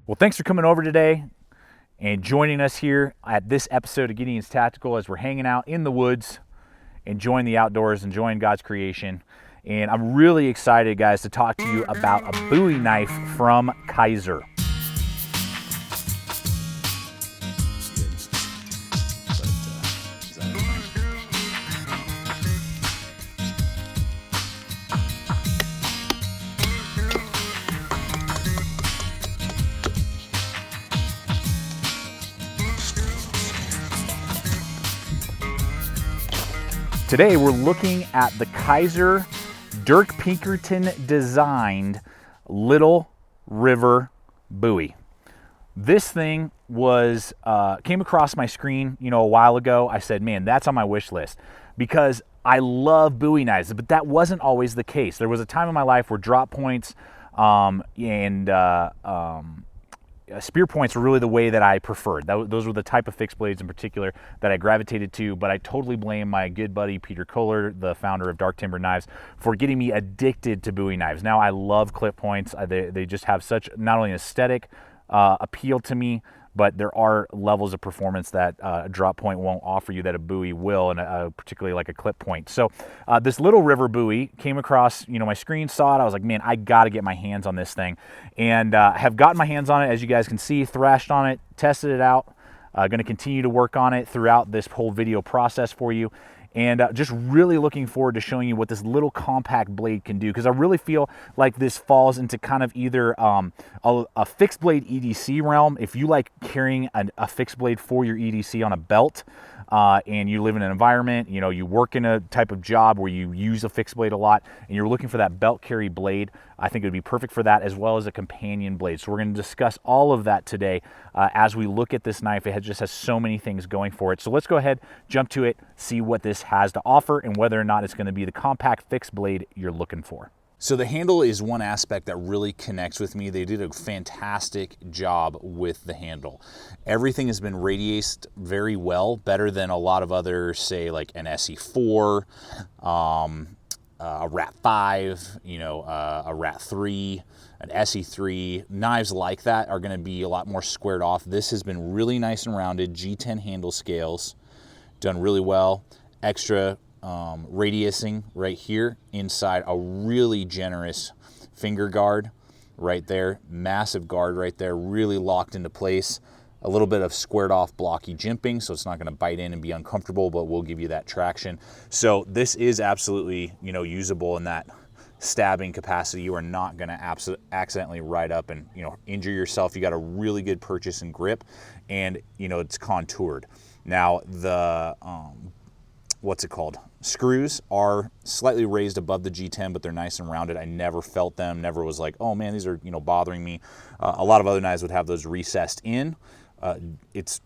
Well, thanks for coming over today and joining us here at this episode of Gideon's Tactical as we're hanging out in the woods, enjoying the outdoors, enjoying God's creation. And I'm really excited, guys, to talk to you about a Bowie knife from Kizer. Today we're looking at the Kizer Dirk Pinkerton designed Little River Bowie. This thing was came across my screen, a while ago. I said, man, that's on my wish list because I love Bowie knives, but that wasn't always the case. There was a time in my life where drop points spear points were really the way that I preferred. Those were the type of fixed blades in particular that I gravitated to, but I totally blame my good buddy Peter Kohler, the founder of Dark Timber Knives, for getting me addicted to Bowie knives. Now I love clip points. They just have such not only an aesthetic appeal to me, but there are levels of performance that a drop point won't offer you that a Bowie will, and particularly like a clip point. So this Little River Bowie came across, my screen, saw it. I was like, man, I got to get my hands on this thing, and have gotten my hands on it, as you guys can see, thrashed on it, tested it out. Going to continue to work on it throughout this whole video process for you. And just really looking forward to showing you what this little compact blade can do, because I really feel like this falls into kind of either a fixed blade EDC realm. If you like carrying a fixed blade for your EDC on a belt, and you live in an environment, you work in a type of job where you use a fixed blade a lot, and you're looking for that belt carry blade, I think it would be perfect for that, as well as a companion blade. So we're going to discuss all of that today as we look at this knife. It just has so many things going for it. So let's go ahead, jump to it, see what this has to offer, and whether or not it's going to be the compact fixed blade you're looking for. So the handle is one aspect that really connects with me. They did a fantastic job with the handle. Everything has been radiused very well, better than a lot of other, say like an SE4, a Rat 5, a Rat 3, an SE3. Knives like that are gonna be a lot more squared off. This has been really nice and rounded. G10 handle scales, done really well. Extra radiusing right here inside, a really generous finger guard right there, massive guard right there, really locked into place. A little bit of squared off blocky jimping, so it's not going to bite in and be uncomfortable, but will give you that traction. So this is absolutely usable in that stabbing capacity. You are not going to accidentally ride up and injure yourself. You got a really good purchase and grip, and it's contoured. Now the what's it called? Screws are slightly raised above the G10, but they're nice and rounded. I never felt them, never was like, oh man, these are bothering me. A lot of other knives would have those recessed in. It's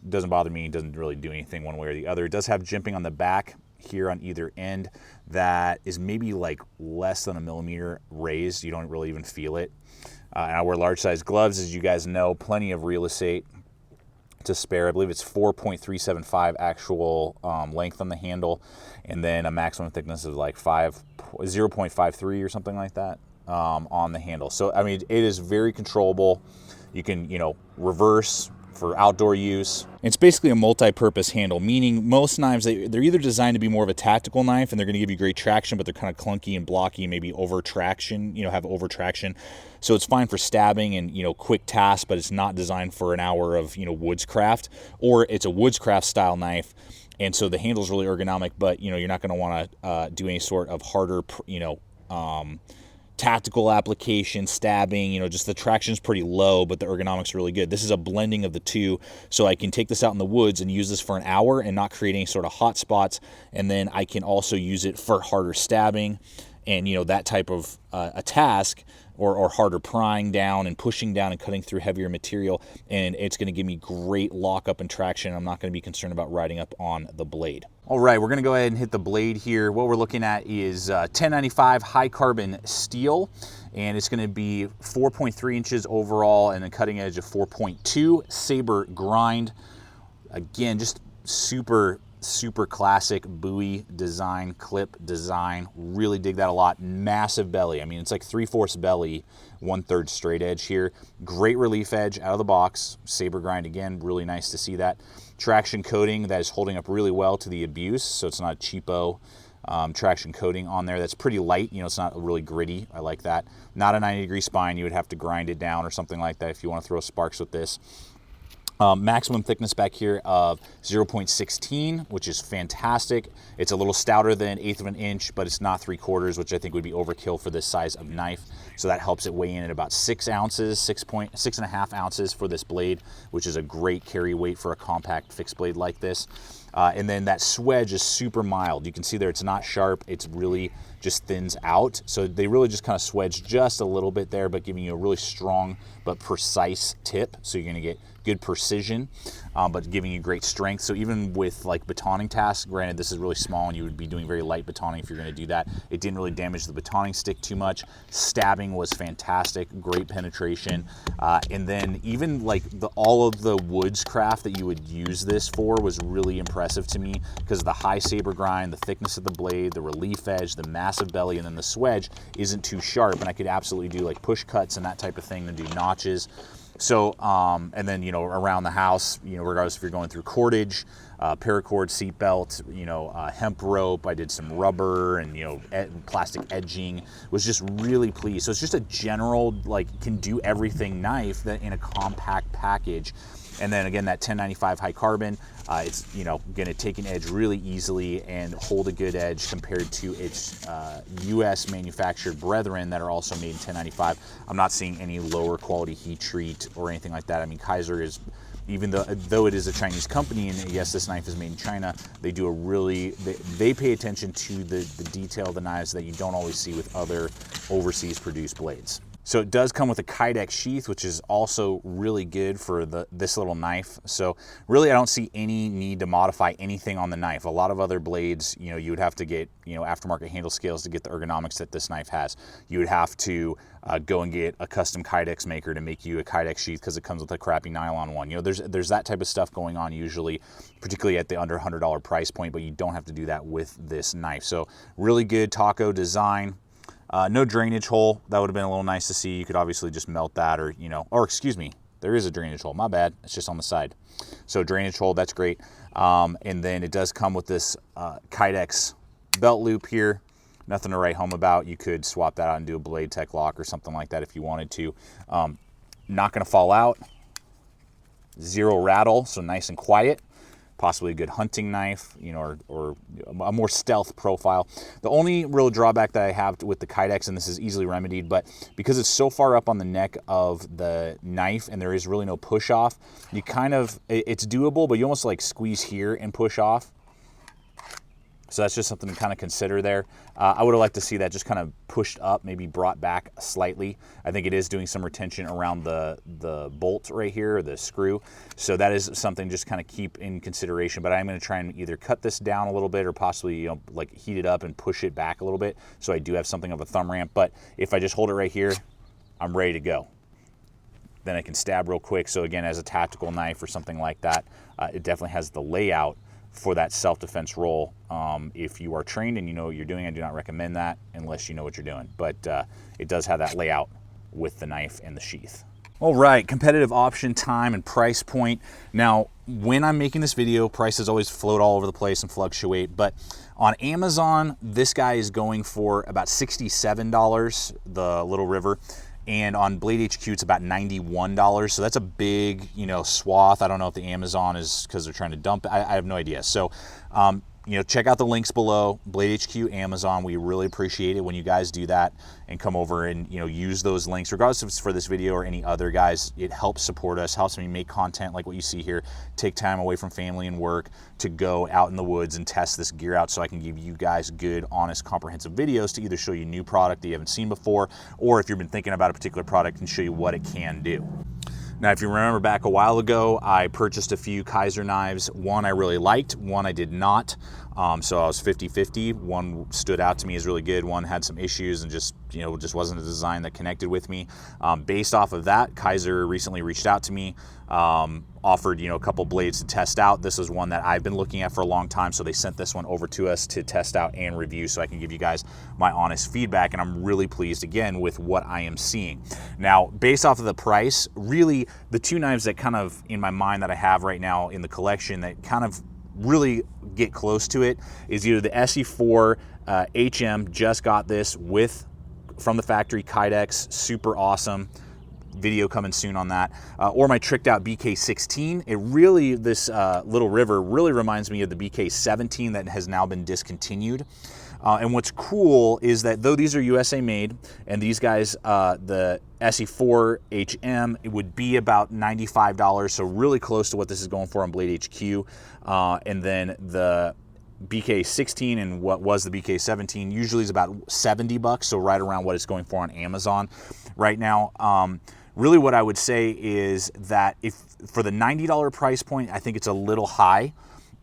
doesn't bother me. It doesn't really do anything one way or the other. It does have jimping on the back here on either end that is maybe like less than a millimeter raised. You don't really even feel it. And I wear large size gloves, as you guys know, plenty of real estate to spare. I believe it's 4.375 actual length on the handle, and then a maximum thickness of like 0.53 or something like that on the handle. So I mean, it is very controllable. You can reverse for outdoor use. It's basically a multi-purpose handle, meaning most knives, they're either designed to be more of a tactical knife and they're going to give you great traction, but they're kind of clunky and blocky and maybe over traction, have over traction. So it's fine for stabbing and quick tasks, but it's not designed for an hour of woodscraft, or it's a woodscraft style knife. And so the handle's really ergonomic, but you're not going to want to do any sort of harder tactical application, stabbing, just the traction's pretty low, but the ergonomics are really good. This is a blending of the two, so I can take this out in the woods and use this for an hour and not create any sort of hot spots, and then I can also use it for harder stabbing and that type of a task, or harder prying down and pushing down and cutting through heavier material, and it's going to give me great lockup and traction. I'm not going to be concerned about riding up on the blade. All right, we're going to go ahead and hit the blade here. What we're looking at is 1095 high carbon steel, and it's going to be 4.3 inches overall and a cutting edge of 4.2. Saber grind, again, just super super classic Bowie design, clip design. Really dig that a lot. Massive belly. I mean, it's like 3/4 belly, 1/3 straight edge here. Great relief edge out of the box. Saber grind again, really nice to see that. Traction coating that is holding up really well to the abuse, so it's not a cheapo traction coating on there. That's pretty light, you know, it's not really gritty. I like that. Not a 90-degree spine. You would have to grind it down or something like that if you want to throw sparks with this. Maximum thickness back here of 0.16, which is fantastic. It's a little stouter than 1/8 of an inch, but it's not 3/4, which I think would be overkill for this size of knife. So that helps it weigh in at about 6 ounces, 6.5 ounces for this blade, which is a great carry weight for a compact fixed blade like this. And then that swedge is super mild. You can see there it's not sharp, it's really just thins out. So they really just kind of swedge just a little bit there, but giving you a really strong but precise tip. So you're gonna get good precision, but giving you great strength. So even with like batoning tasks, granted this is really small and you would be doing very light batoning if you're gonna do that, it didn't really damage the batoning stick too much. Stabbing was fantastic, great penetration. And then even like all of the woodscraft that you would use this for was really impressive to me because of the high saber grind, the thickness of the blade, the relief edge, the massive belly, and then the swedge isn't too sharp. And I could absolutely do like push cuts and that type of thing and do notches. So, and then, you know, around the house, you know, regardless if you're going through cordage, paracord, seat belt, you know, hemp rope, I did some rubber and, you know, plastic edging, was just really pleased. So it's just a general, like, can do everything knife that in a compact package. And then again, that 1095 high carbon, it's, you know, gonna take an edge really easily and hold a good edge compared to its US manufactured brethren that are also made in 1095. I'm not seeing any lower quality heat treat or anything like that. I mean, Kizer is, even though it is a Chinese company, and yes, this knife is made in China, they do a really, they pay attention to the detail of the knives that you don't always see with other overseas produced blades. So it does come with a Kydex sheath, which is also really good for this little knife. So really, I don't see any need to modify anything on the knife. A lot of other blades, you know, you would have to get, you know, aftermarket handle scales to get the ergonomics that this knife has. You would have to go and get a custom Kydex maker to make you a Kydex sheath because it comes with a crappy nylon one. You know, there's that type of stuff going on usually, particularly at the under $100 price point, but you don't have to do that with this knife. So really good taco design. No drainage hole. That would have been a little nice to see. You could obviously just melt that, or, you know, or excuse me, there is a drainage hole. My bad. It's just on the side. So drainage hole, that's great. And then it does come with this Kydex belt loop here. Nothing to write home about. You could swap that out and do a Blade Tech lock or something like that if you wanted to. Not going to fall out. Zero rattle, so nice and quiet. Possibly a good hunting knife, you know, or a more stealth profile. The only real drawback that I have with the Kydex, and this is easily remedied, but because it's so far up on the neck of the knife and there is really no push off, you kind of, it's doable, but you almost like squeeze here and push off. So that's just something to kind of consider there. I would have liked to see that just kind of pushed up, maybe brought back slightly. I think it is doing some retention around the bolt right here, or the screw. So that is something just kind of keep in consideration. But I'm going to try and either cut this down a little bit or possibly, you know, like heat it up and push it back a little bit so I do have something of a thumb ramp. But if I just hold it right here, I'm ready to go. Then I can stab real quick. So again, as a tactical knife or something like that, it definitely has the layout for that self-defense role. If you are trained and you know what you're doing, I do not recommend that unless you know what you're doing. But it does have that layout with the knife and the sheath. All right, competitive option time and price point. Now, when I'm making this video, prices always float all over the place and fluctuate, but on Amazon, this guy is going for about $67, the Little River. And on Blade HQ, it's about $91. So that's a big, you know, swath. I don't know if the Amazon is because they're trying to dump it. I have no idea. So, you know, check out the links below. Blade HQ, Amazon. We really appreciate it when you guys do that and come over and, you know, use those links, regardless if it's for this video or any other, guys. It helps support us, helps me make content like what you see here, take time away from family and work to go out in the woods and test this gear out so I can give you guys good, honest, comprehensive videos to either show you new product that you haven't seen before, or if you've been thinking about a particular product, and show you what it can do. Now, if you remember back a while ago, I purchased a few Kizer knives. One I really liked, one I did not. So I was 50-50. One stood out to me as really good. One had some issues and just, you know, just wasn't a design that connected with me. Based off of that, Kizer recently reached out to me, offered, you know, a couple blades to test out. This is one that I've been looking at for a long time, so they sent this one over to us to test out and review so I can give you guys my honest feedback, and I'm really pleased again with what I am seeing. Now, based off of the price, really the two knives that kind of in my mind that I have right now in the collection that kind of really get close to it is either the SE4 HM, just got this with from the factory Kydex, super awesome. Video coming soon on that, or my tricked out BK16. It really, this Little River really reminds me of the BK17 that has now been discontinued. And what's cool is that though these are USA made, and these guys, the SE4 HM, it would be about $95, so really close to what this is going for on Blade HQ. And then the BK16 and what was the BK17 usually is about 70 bucks, so right around what it's going for on Amazon right now. Really what I would say is that if for the $90 price point, I think it's a little high,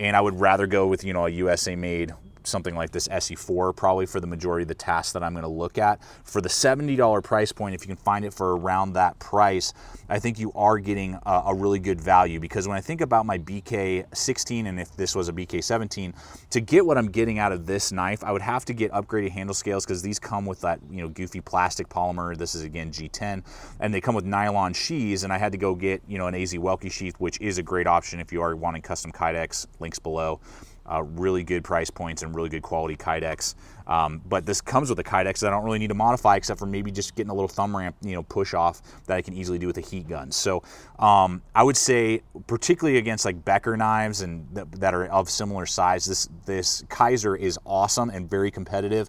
and I would rather go with, you know, a USA made something like this SE4 probably for the majority of the tasks that I'm going to look at. For the $70 price point, if you can find it for around that price, I think you are getting a really good value, because when I think about my BK16 and if this was a BK17, to get what I'm getting out of this knife, I would have to get upgraded handle scales, because these come with that, you know, goofy plastic polymer. This is again G10, and they come with nylon sheaths, and I had to go get, you know, an AZ Welke sheath, which is a great option if you are wanting custom Kydex. Links below. Really good price points and really good quality Kydex. But this comes with a Kydex that I don't really need to modify, except for maybe just getting a little thumb ramp, you know, push off that I can easily do with a heat gun. So I would say, particularly against like Becker knives and that are of similar size, this Kizer is awesome and very competitive.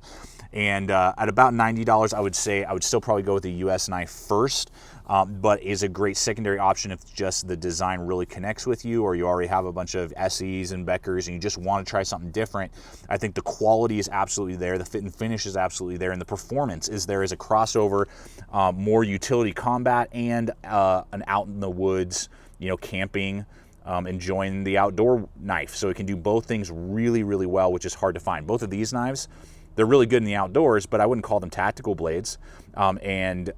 And at about $90, I would say I would still probably go with the US knife first, but is a great secondary option if just the design really connects with you, or you already have a bunch of SEs and Beckers and you just want to try something different. I think the quality is absolutely there, the fit and finish is absolutely there, and the performance is there as a crossover, more utility combat and an out in the woods, you know, camping, enjoying the outdoor knife. So it can do both things really, really well, which is hard to find. Both of these knives, they're really good in the outdoors, but I wouldn't call them tactical blades, and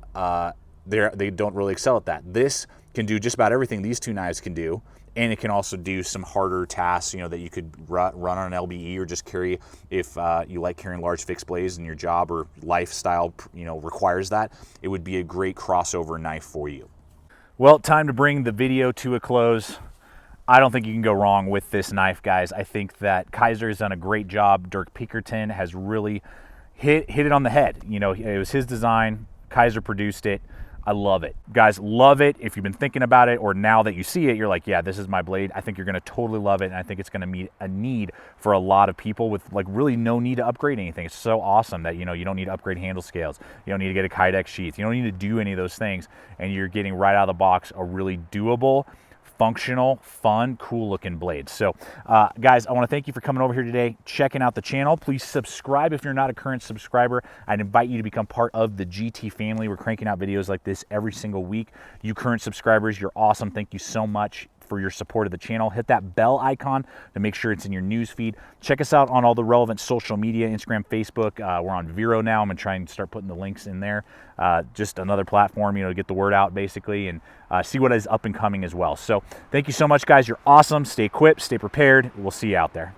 they don't really excel at that. This can do just about everything these two knives can do, and it can also do some harder tasks, you know, that you could run on an LBE or just carry if you like carrying large fixed blades and your job or lifestyle, you know, requires that. It would be a great crossover knife for you. Well, time to bring the video to a close. I don't think you can go wrong with this knife, guys. I think that Kizer has done a great job. Dirk Pinkerton has really hit it on the head. You know, it was his design. Kizer produced it. I love it. Guys, love it. If you've been thinking about it, or now that you see it, you're like, yeah, this is my blade. I think you're gonna totally love it, and I think it's gonna meet a need for a lot of people with like really no need to upgrade anything. It's so awesome that, you know, you don't need to upgrade handle scales. You don't need to get a Kydex sheath. You don't need to do any of those things, and you're getting right out of the box a really doable, functional, fun, cool looking blade. So guys, I want to thank you for coming over here today, checking out the channel. Please subscribe if you're not a current subscriber. I'd invite you to become part of the GT family. We're cranking out videos like this every single week. You current subscribers, you're awesome. Thank you so much for your support of the channel. Hit that bell icon to make sure it's in your news feed. Check us out on all the relevant social media, Instagram, Facebook. We're on Vero now. I'm gonna try and start putting the links in there. Just another platform, you know, to get the word out basically, and see what is up and coming as well. So thank you so much, guys. You're awesome. Stay equipped, stay prepared. We'll see you out there.